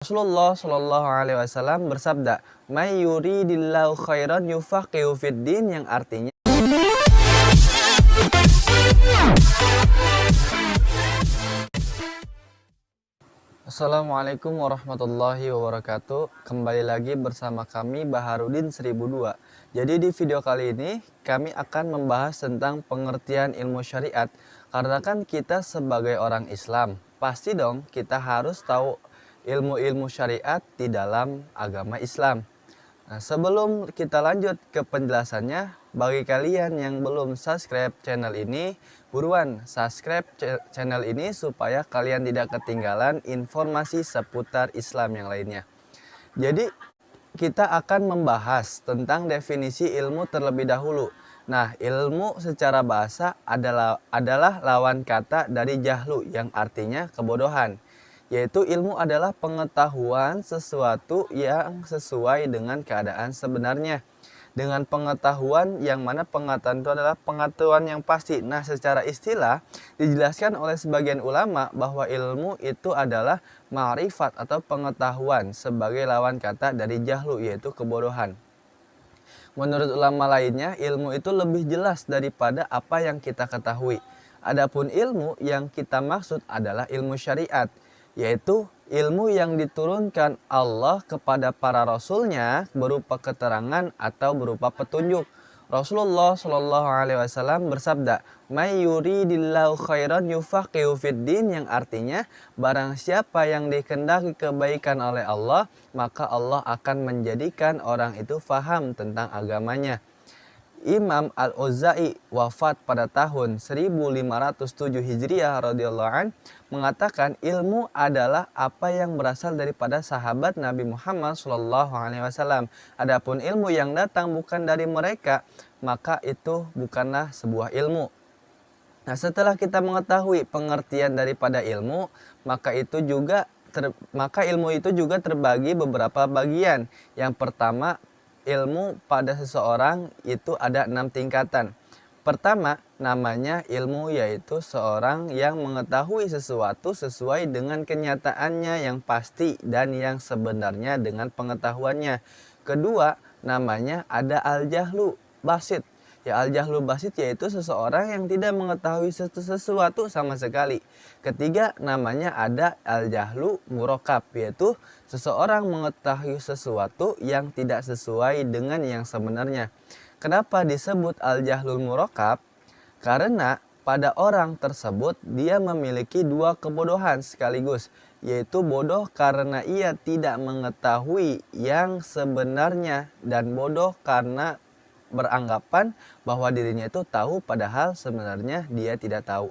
Rasulullah Shallallahu Alaihi Wasallam bersabda, "May yuridillahu khairan yufaqihu fid din," yang artinya Assalamualaikum warahmatullahi wabarakatuh. Kembali lagi bersama kami Baharudin 1002. Jadi di video kali ini kami akan membahas tentang pengertian ilmu syariat. Karena kan kita sebagai orang Islam, pasti dong kita harus tahu ilmu-ilmu syariat di dalam agama Islam. Nah, sebelum kita lanjut ke penjelasannya, bagi kalian yang belum subscribe channel ini, buruan subscribe channel ini supaya kalian tidak ketinggalan informasi seputar Islam yang lainnya. Jadi, kita akan membahas tentang definisi ilmu terlebih dahulu. Nah, ilmu secara bahasa adalah lawan kata dari jahlu yang artinya kebodohan. Yaitu ilmu adalah pengetahuan sesuatu yang sesuai dengan keadaan sebenarnya. Dengan pengetahuan yang mana pengetahuan itu adalah pengetahuan yang pasti. Nah, secara istilah dijelaskan oleh sebagian ulama bahwa ilmu itu adalah ma'rifat atau pengetahuan sebagai lawan kata dari jahlu, yaitu kebodohan. Menurut ulama lainnya, ilmu itu lebih jelas daripada apa yang kita ketahui. Adapun ilmu yang kita maksud adalah ilmu syariat, yaitu ilmu yang diturunkan Allah kepada para rasulnya berupa keterangan atau berupa petunjuk. Rasulullah Shallallahu Alaihi Wasallam bersabda, "May yuridillahu khairan yufaqihu fid din," yang artinya barang siapa yang dikehendaki kebaikan oleh Allah, maka Allah akan menjadikan orang itu faham tentang agamanya. Imam Al-Auza'i wafat pada tahun 1507 Hijriah radhiyallahu an mengatakan ilmu adalah apa yang berasal daripada sahabat Nabi Muhammad SAW. Adapun ilmu yang datang bukan dari mereka, maka itu bukanlah sebuah ilmu. Nah, setelah kita mengetahui pengertian daripada ilmu, maka ilmu itu juga terbagi beberapa bagian. Yang pertama, ilmu pada seseorang itu ada 6 tingkatan. Pertama, namanya ilmu, yaitu seorang yang mengetahui sesuatu sesuai dengan kenyataannya yang pasti dan yang sebenarnya dengan pengetahuannya. Kedua, namanya ada al-jahlu basit. Ya, al-jahlu basit yaitu seseorang yang tidak mengetahui sesuatu sama sekali. Ketiga, namanya ada al-jahlu murakkab, yaitu seseorang mengetahui sesuatu yang tidak sesuai dengan yang sebenarnya. Kenapa disebut al-jahlul murakkab? Karena pada orang tersebut dia memiliki dua kebodohan sekaligus, yaitu bodoh karena ia tidak mengetahui yang sebenarnya dan bodoh karena beranggapan bahwa dirinya itu tahu padahal sebenarnya dia tidak tahu.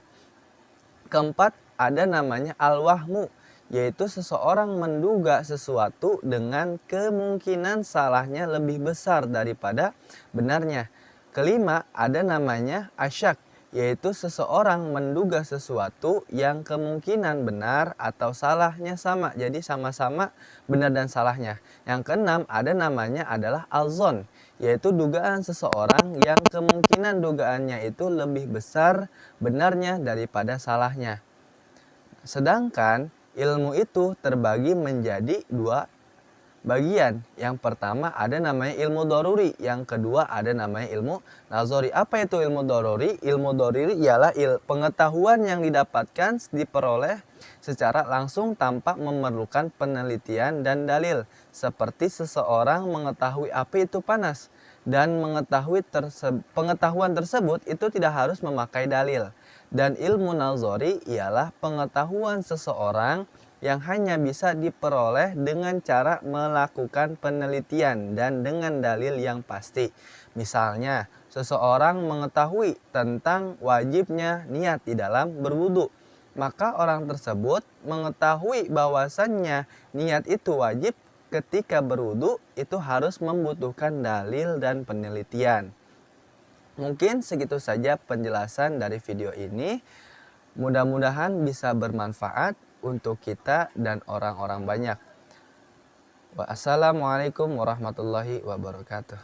Keempat, ada namanya al-wahmu, yaitu seseorang menduga sesuatu dengan kemungkinan salahnya lebih besar daripada benarnya. Kelima, ada namanya asyak, yaitu seseorang menduga sesuatu yang kemungkinan benar atau salahnya sama, jadi sama-sama benar dan salahnya. Yang keenam, ada namanya adalah al-zon, yaitu dugaan seseorang yang kemungkinan dugaannya itu lebih besar benarnya daripada salahnya. Sedangkan ilmu itu terbagi menjadi dua bagian. Yang pertama ada namanya ilmu doruri, yang kedua ada namanya ilmu nazori. Apa itu ilmu doruri? Ilmu doruri ialah pengetahuan yang didapatkan diperoleh secara langsung tanpa memerlukan penelitian dan dalil. Seperti seseorang mengetahui api itu panas, dan pengetahuan tersebut itu tidak harus memakai dalil. Dan ilmu nazori ialah pengetahuan seseorang yang hanya bisa diperoleh dengan cara melakukan penelitian dan dengan dalil yang pasti. Misalnya, seseorang mengetahui tentang wajibnya niat di dalam berwudu, maka orang tersebut mengetahui bahwasannya niat itu wajib ketika berwudu itu harus membutuhkan dalil dan penelitian. Mungkin segitu saja penjelasan dari video ini. Mudah-mudahan bisa bermanfaat untuk kita dan orang-orang banyak. Wassalamualaikum warahmatullahi wabarakatuh.